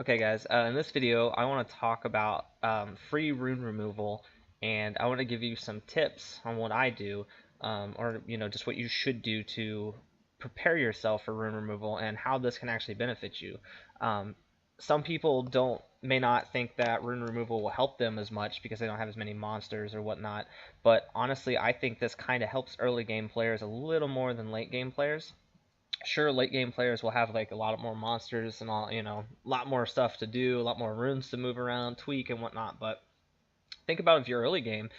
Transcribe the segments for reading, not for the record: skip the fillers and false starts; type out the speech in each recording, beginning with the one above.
Okay guys, in this video I want to talk about free rune removal, and I want to give you some tips on what I do, or just what you should do to prepare yourself for rune removal and how this can actually benefit you. Um, some people may not think that rune removal will help them as much because they don't have as many monsters or whatnot, but honestly I think this kind of helps early game players a little more than late game players. Sure, late game players will have like a lot more monsters and all, a lot more stuff to do, a lot more runes to move around, tweak and whatnot. But think about if you're early game,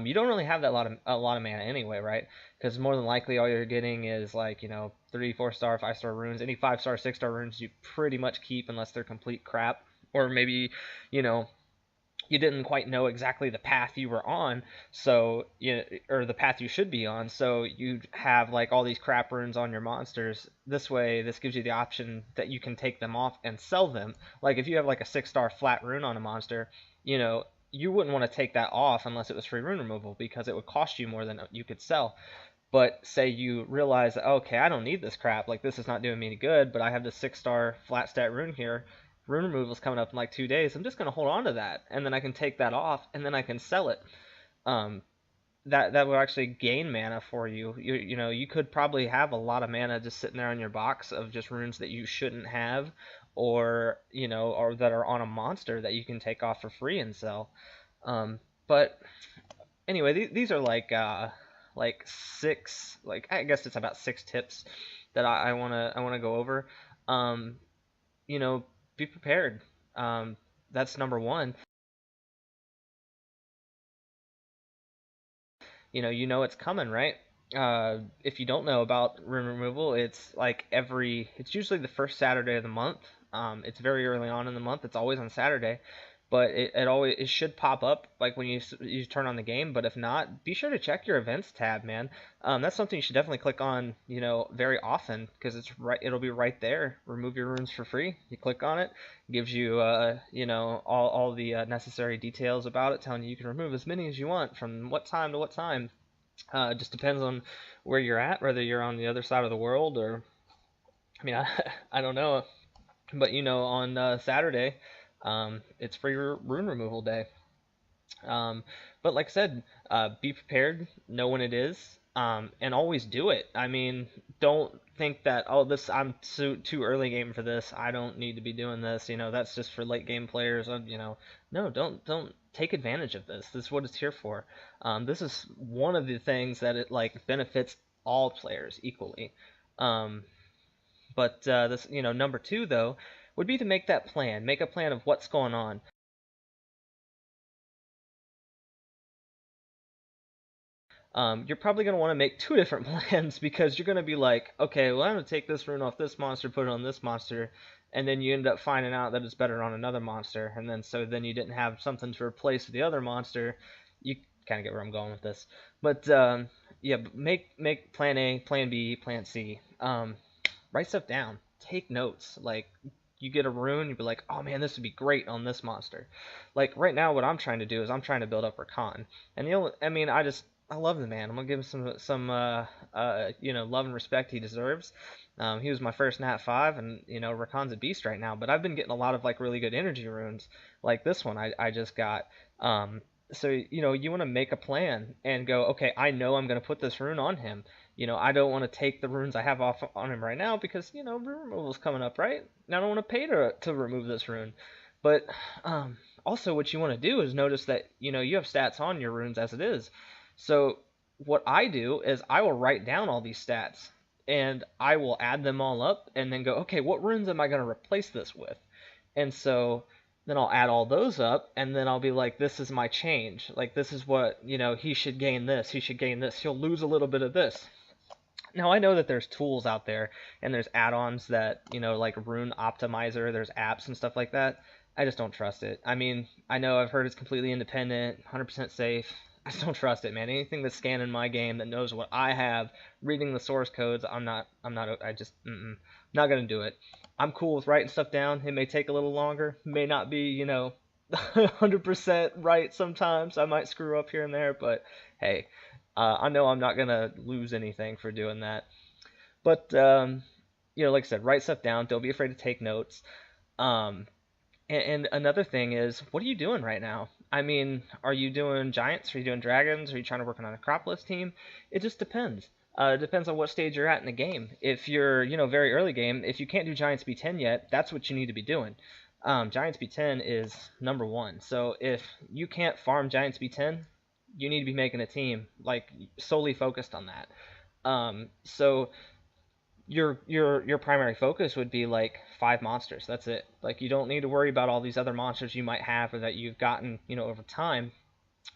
you don't really have a lot of mana anyway, right? Because more than likely all you're getting is like 3, 4 star, 5 star runes. Any 5 star, 6 star runes you pretty much keep unless they're complete crap, or maybe you know you didn't quite know exactly the path you were on, so or the path you should be on, so you have like all these crap runes on your monsters. This way, this gives you the option that you can take them off and sell them. Like if you have like a 6 star flat rune on a monster, you wouldn't want to take that off unless it was free rune removal because it would cost you more than you could sell. But say you realize that, okay, I don't need this crap, like this is not doing me any good, but I have this 6 star flat stat rune here. Rune removal is coming up in like 2 days. I'm just gonna hold on to that, and then I can take that off, and then I can sell it. Um, that will actually gain mana for you. You could probably have a lot of mana just sitting there on your box of just runes that you shouldn't have, or that are on a monster that you can take off for free and sell. But anyway, these are like six, like I guess it's about 6 tips that I wanna go over. Um, you know, be prepared. That's number one. You know it's coming, right? If you don't know about rune removal, it's usually the first Saturday of the month. It's very early on in the month. It's always on Saturday, but it should pop up like when you turn on the game. But if not, be sure to check your events tab, man. That's something you should definitely click on, very often because it'll be right there. Remove your runes for free. You click on it, gives you all the necessary details about it, telling you can remove as many as you want from what time to what time. It just depends on where you're at, whether you're on the other side of the world or, I mean, I don't know, but on Saturday, it's free rune removal day. Um, but like I said, be prepared, know when it is, and always do it. I mean, don't think that, oh, this I'm too early game for this. I don't need to be doing this. That's just for late game players. No, don't take advantage of this. This is what it's here for. This is one of the things that it like benefits all players equally. Um, but this, number two though, would be to make that plan. Make a plan of what's going on. You're probably going to want to make 2 different plans because you're going to be like, okay, well, I'm going to take this rune off this monster, put it on this monster, and then you end up finding out that it's better on another monster, and then you didn't have something to replace the other monster. You kind of get where I'm going with this, but yeah, make plan A, plan B, plan C. Write stuff down, take notes. Like you get a rune, you'd be like, oh man, this would be great on this monster. Like right now, what I'm trying to do is I'm trying to build up Rakan, and I mean, I love the man. I'm gonna give him some love and respect he deserves. He was my first Nat 5, and Rakan's a beast right now. But I've been getting a lot of like really good energy runes, like this one I just got. So you want to make a plan and go, okay, I know I'm gonna put this rune on him. I don't want to take the runes I have off on him right now because rune removal's coming up, right? And I don't want to pay to remove this rune. But also, what you want to do is notice that you have stats on your runes as it is. So what I do is I will write down all these stats and I will add them all up and then go, okay, what runes am I going to replace this with? And so then I'll add all those up and then I'll be like, this is my change. Like this is what, he should gain this, he should gain this, he'll lose a little bit of this. Now I know that there's tools out there and there's add-ons that, like Rune Optimizer, there's apps and stuff like that. I just don't trust it. I mean, I know I've heard it's completely independent, 100% safe. I just don't trust it, man. Anything that's scanning my game that knows what I have, reading the source codes, I just, not gonna do it. I'm cool with writing stuff down. It may take a little longer, may not be, 100% right sometimes. I might screw up here and there, but hey, I know I'm not gonna lose anything for doing that. But like I said, write stuff down. Don't be afraid to take notes. Um, And another thing is, what are you doing right now? I mean, are you doing giants? Are you doing dragons? Are you trying to work on an Acropolis team? It just depends. It depends on what stage you're at in the game. If you're, very early game, if you can't do Giants B10 yet, that's what you need to be doing. Giants B10 is number one. So if you can't farm Giants B10, you need to be making a team like solely focused on that. So your primary focus would be like 5 monsters. That's it. Like you don't need to worry about all these other monsters you might have or that you've gotten, over time.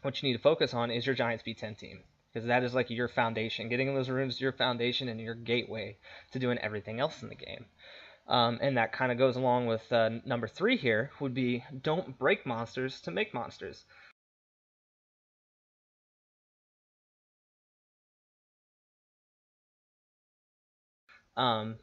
What you need to focus on is your Giants B10 team because that is like your foundation. Getting those runes is your foundation and your gateway to doing everything else in the game. And that kind of goes along with number 3 here would be don't break monsters to make monsters. Um,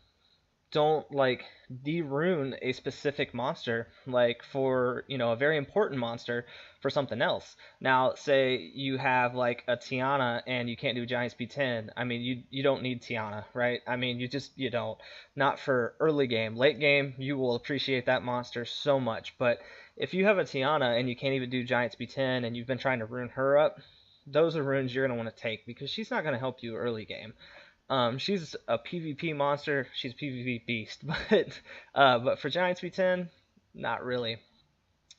don't like de-rune a specific monster like for a very important monster for something else. Now say you have like a Tiana and you can't do Giants B10. I mean you don't need Tiana, right? I mean you don't. Not for early game. Late game you will appreciate that monster so much, but if you have a Tiana and you can't even do Giants B10 and you've been trying to rune her up, those are runes you're going to want to take because she's not going to help you early game. She's a PvP monster. She's a PvP beast, but for Giants B10, not really.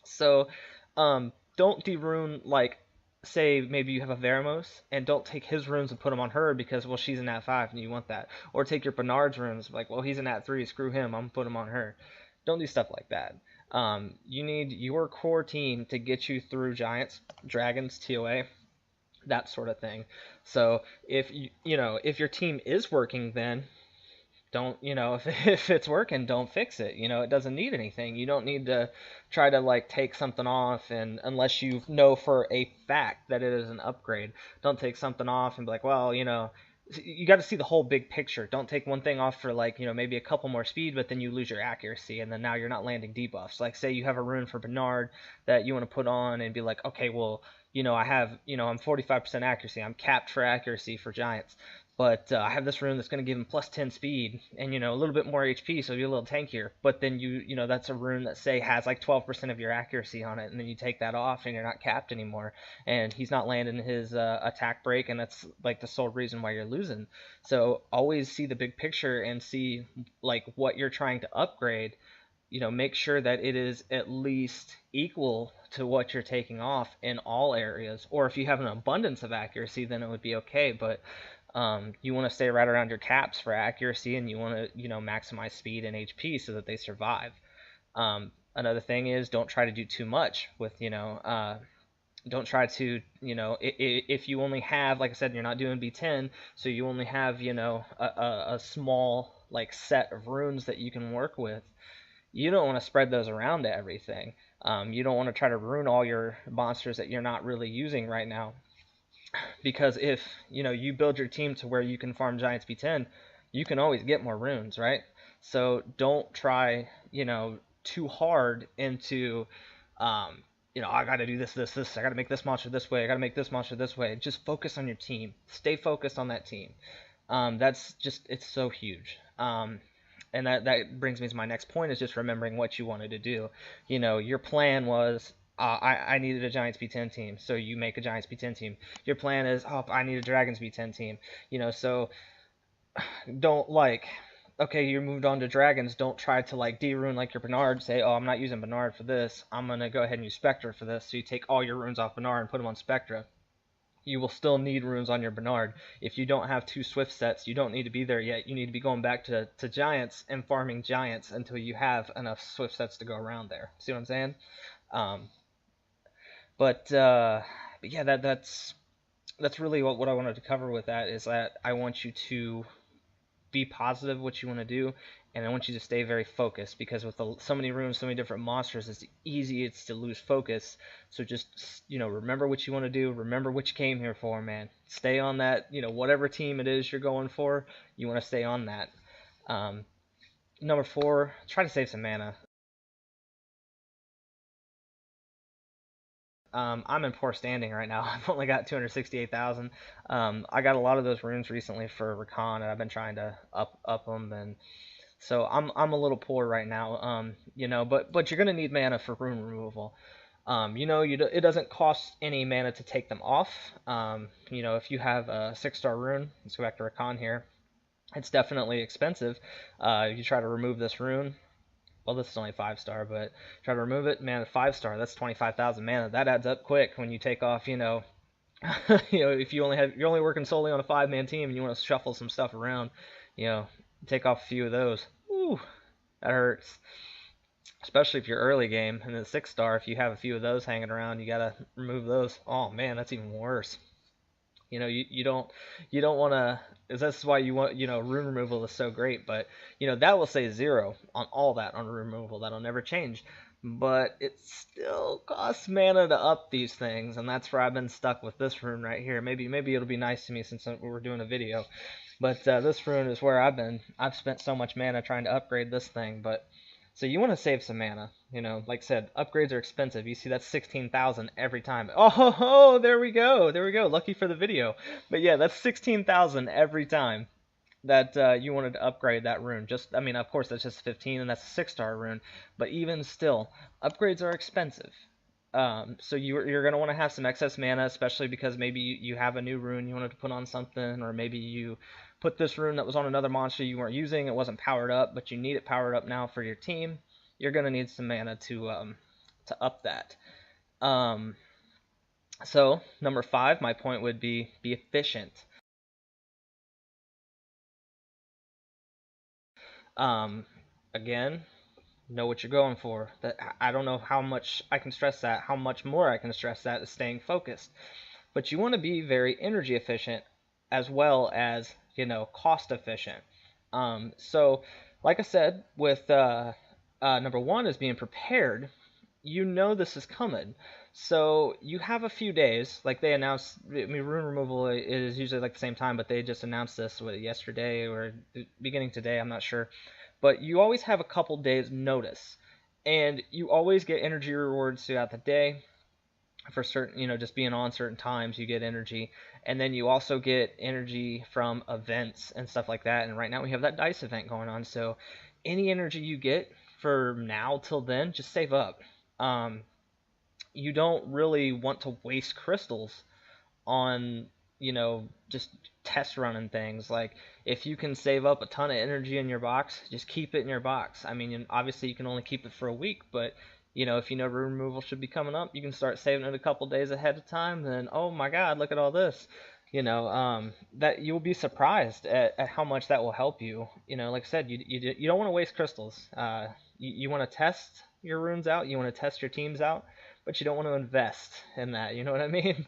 So, don't de-rune like say maybe you have a Veramos and don't take his runes and put them on her because well she's an at 5 and you want that, or take your Bernard's runes like well he's an at 3, screw him, I'm gonna put him on her. Don't do stuff like that. You need your core team to get you through Giants, Dragons, TOA, that sort of thing. So if if your team is working, then don't if it's working, don't fix it. It doesn't need anything. You don't need to try to like take something off, and unless you know for a fact that it is an upgrade, don't take something off and be like, well, you got to see the whole big picture. Don't take one thing off for like maybe a couple more speed, but then you lose your accuracy, and then now you're not landing debuffs. Like say you have a rune for Bernard that you want to put on and be like, okay, well I have I'm 45% accuracy. I'm capped for accuracy for giants, but I have this rune that's going to give him plus 10 speed and a little bit more HP, so it'll be a little tankier. But then that's a rune that say has like 12% of your accuracy on it, and then you take that off and you're not capped anymore, and he's not landing his attack break, and that's like the sole reason why you're losing. So always see the big picture and see like what you're trying to upgrade. Make sure that it is at least equal to what you're taking off in all areas. Or if you have an abundance of accuracy, then it would be okay. But you want to stay right around your caps for accuracy, and you want to maximize speed and HP so that they survive. Another thing is don't try to do too much with don't try to if you only have, like I said, you're not doing B10, so you only have a small like set of runes that you can work with. You don't want to spread those around to everything. You don't want to try to ruin all your monsters that you're not really using right now, because if you build your team to where you can farm Giants B10, you can always get more runes, right? So don't try too hard into I got to do this. I got to make this monster this way. I got to make this monster this way. Just focus on your team. Stay focused on that team. That's just it's so huge. And that brings me to my next point, is just remembering what you wanted to do. Your plan was, I needed a Giants B10 team, so you make a Giants B10 team. Your plan is, oh, I need a Dragons B10 team. So don't like, okay, you moved on to Dragons, don't try to like de-rune like your Bernard, say, oh, I'm not using Bernard for this, I'm going to go ahead and use Spectra for this. So you take all your runes off Bernard and put them on Spectra. You will still need runes on your Bernard. If you don't have 2 Swift sets, you don't need to be there yet. You need to be going back to Giants and farming Giants until you have enough Swift sets to go around there. See what I'm saying? Um, but yeah, that's really what I wanted to cover with that, is that I want you to be positive what you want to do, and I want you to stay very focused, because with so many rooms, so many different monsters, it's easy to lose focus. So just remember what you want to do, remember what you came here for, man. Stay on that, whatever team it is you're going for, you want to stay on that. Number 4, try to save some mana. I'm in poor standing right now. I've only got 268,000. I got a lot of those runes recently for Recon, and I've been trying to up them, and So I'm a little poor right now. You know, but you're gonna need mana for rune removal. You know, it doesn't cost any mana to take them off. You know, if you have a 6-star rune, let's go back to Rakan here. It's definitely expensive. You try to remove this rune. Well, this is only 5-star, but try to remove it, man. 5-star, that's 25,000 mana. That adds up quick when you take off. You know, you know, if you're only working solely on a 5-man team and you want to shuffle some stuff around, you know, take off a few of those. Ooh, that hurts. Especially if you're early game and then 6-star, if you have a few of those hanging around, you gotta remove those. Oh man, that's even worse. You know, you don't want to. This is why you want, you know, rune removal is so great. But you know that will say 0 on all that on rune removal. That'll never change. But it still costs mana to up these things, and that's where I've been stuck with this rune right here. Maybe it'll be nice to me since we're doing a video. But this rune is where I've spent so much mana trying to upgrade this thing. But so you want to save some mana. You know, like I said, upgrades are expensive. You see that's 16,000 every time. Oh, there we go. There we go. Lucky for the video. But yeah, that's 16,000 every time that you wanted to upgrade that rune. Just, I mean, of course, that's just 15, and that's a 6-star rune. But even still, upgrades are expensive. So you're going to want to have some excess mana, especially because maybe you have a new rune you wanted to put on something, or maybe you put this rune that was on another monster you weren't using. It wasn't powered up, but you need it powered up now for your team. You're going to need some mana to up that. So number 5, my point would be efficient. Again, know what you're going for. That I don't know how much I can stress that, how much more I can stress that is staying focused. But you want to be very energy efficient as well as, you know, cost efficient. So like I said, with number 1 is being prepared. You know this is coming. So you have a few days, like they announced. I mean, rune removal is usually like the same time, but they just announced this yesterday or beginning today. I'm not sure, but you always have a couple days notice, and you always get energy rewards throughout the day for certain, you know, just being on certain times. You get energy, and then you also get energy from events and stuff like that. And right now we have that dice event going on, so any energy you get for now till then, just save up. You don't really want to waste crystals on, you know, just test running things. Like, if you can save up a ton of energy in your box, just keep it in your box. I mean, obviously you can only keep it for a week, but you know, if you know rune removal should be coming up, you can start saving it a couple days ahead of time. Then, oh my God, look at all this. You know, that you'll be surprised at how much that will help you. You know, like I said, you don't want to waste crystals. You want to test your runes out. You want to test your teams out, but you don't want to invest in that. You know what I mean?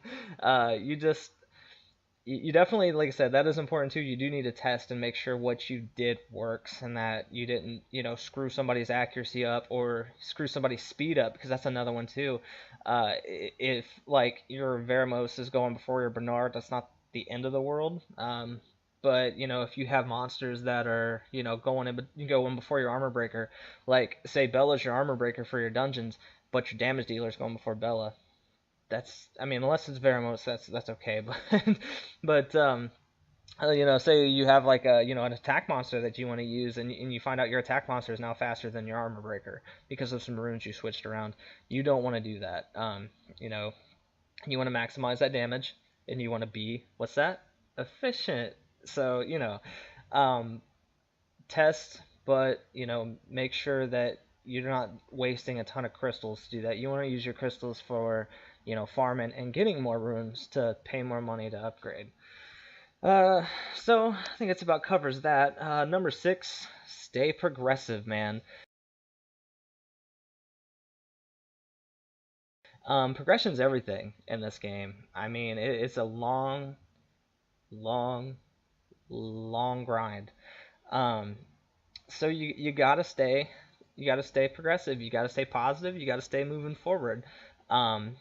You definitely, like I said, that is important too. You do need to test and make sure what you did works and that you didn't, you know, screw somebody's accuracy up or screw somebody's speed up, because that's another one too. If like your Veramos is going before your Bernard, that's not the end of the world. But you know, if you have monsters that are, you know, going in before your armor breaker, like say Bella's your armor breaker for your dungeons, but your damage dealer is going before Bella. That's, I mean, unless it's Veramos, that's okay. But you know, say you have like a, you know, an attack monster that you want to use, and you find out your attack monster is now faster than your armor breaker because of some runes you switched around. You don't want to do that. You know, you want to maximize that damage, and you want to be, what's that? Efficient. So, you know, test, but you know, make sure that you're not wasting a ton of crystals to do that. You want to use your crystals for, you know, farming and getting more runes to pay more money to upgrade. So I think it's about covers that. Number 6, stay progressive, man. Progression's everything in this game. I mean, it's a long, long, long grind. Um, so you gotta stay progressive. You gotta stay positive. You gotta stay moving forward. Um,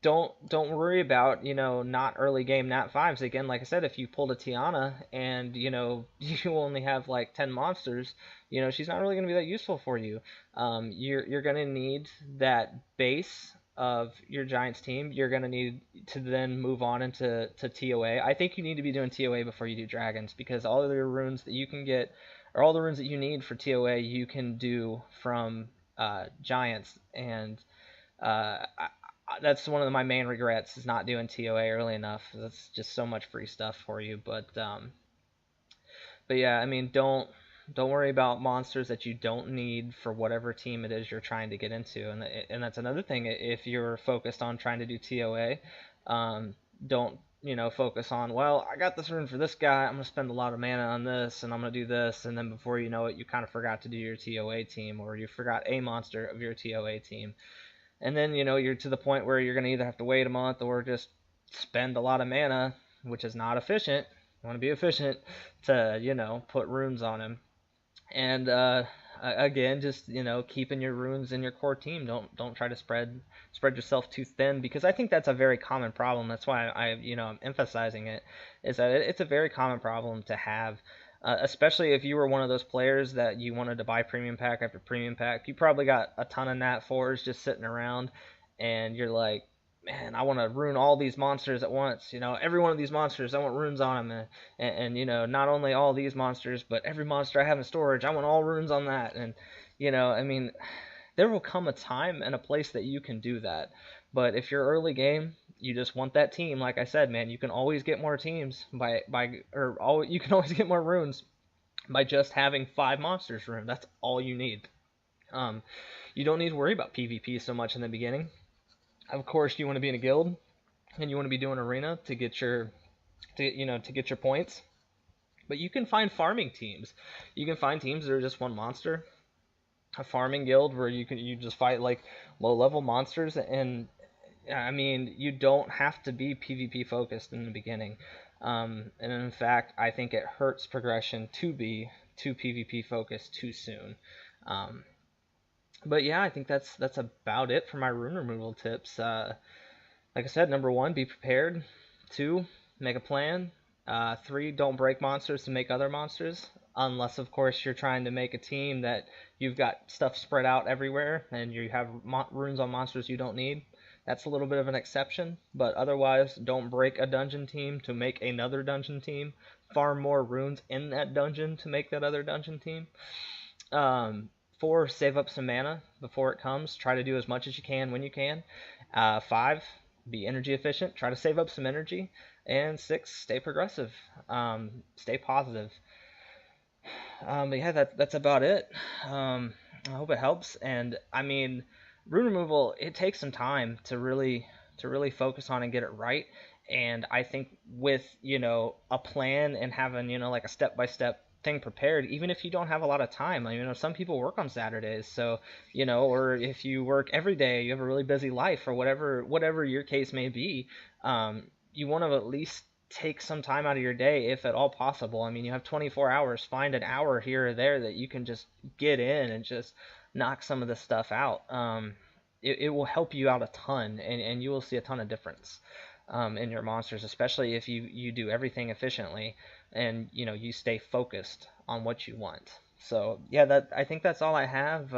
don't worry about, you know, not early game nat 5s. Again, like I said, if you pulled a Tiana and, you know, you only have like 10 monsters, you know, she's not really going to be that useful for you. You're going to need that base of your Giants team. You're going to need to then move on into TOA. I think you need to be doing TOA before you do Dragons, because all of your runes that you can get or all the runes that you need for TOA you can do from giants, and that's one of my main regrets, is not doing TOA early enough. That's just so much free stuff for you. But yeah, I mean, don't worry about monsters that you don't need for whatever team it is you're trying to get into, and that's another thing. If you're focused on trying to do TOA, don't focus on, well, I got this rune for this guy, I'm gonna spend a lot of mana on this, and I'm gonna do this, and then before you know it, you kind of forgot to do your TOA team, or you forgot a monster of your TOA team, and then you're to the point where you're gonna either have to wait a month or just spend a lot of mana, which is not efficient. You want to be efficient to put runes on him. And again, just keeping your runes in your core team. Don't try to spread yourself too thin, because I think that's a very common problem. That's why I'm emphasizing it, is that it's a very common problem to have. Especially if you were one of those players that you wanted to buy premium pack after premium pack. You probably got a ton of Nat 4s just sitting around, and you're like, man, I want to rune all these monsters at once. Every one of these monsters, I want runes on them. And not only all these monsters, but every monster I have in storage, I want all runes on that. And, I mean, there will come a time and a place that you can do that. But if you're early game, you just want that team. Like I said, man, you can always get more teams you can always get more runes by just having 5 monsters rune. That's all you need. You don't need to worry about PvP so much in the beginning. Of course, you want to be in a guild, and you want to be doing arena to get your points. But you can find farming teams. You can find teams that are just one monster. A farming guild where you just fight like low level monsters, and I mean, you don't have to be PvP focused in the beginning. And in fact, I think it hurts progression to be too PvP focused too soon. But yeah, I think that's about it for my rune removal tips. Like I said, number 1, be prepared. 2, make a plan. 3, don't break monsters to make other monsters, unless of course you're trying to make a team that you've got stuff spread out everywhere and you have runes on monsters you don't need. That's a little bit of an exception, but otherwise, don't break a dungeon team to make another dungeon team. Farm more runes in that dungeon to make that other dungeon team. 4, save up some mana before it comes. Try to do as much as you can when you can. 5, be energy efficient. Try to save up some energy. And 6, stay progressive. Stay positive. But yeah, that's about it. I hope it helps. And I mean, rune removal, it takes some time to really focus on and get it right. And I think with a plan and having like a step-by-step thing prepared, even if you don't have a lot of time. Some people work on Saturdays, so or if you work every day, you have a really busy life, or whatever your case may be. You want to at least take some time out of your day, if at all possible. I mean, you have 24 hours. Find an hour here or there that you can just get in and just knock some of this stuff out. It will help you out a ton, and you will see a ton of difference in your monsters, especially if you do everything efficiently and you stay focused on what you want. So yeah, I think that's all I have.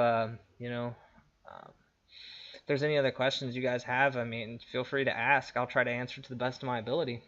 If there's any other questions you guys have, I mean, feel free to ask. I'll try to answer to the best of my ability.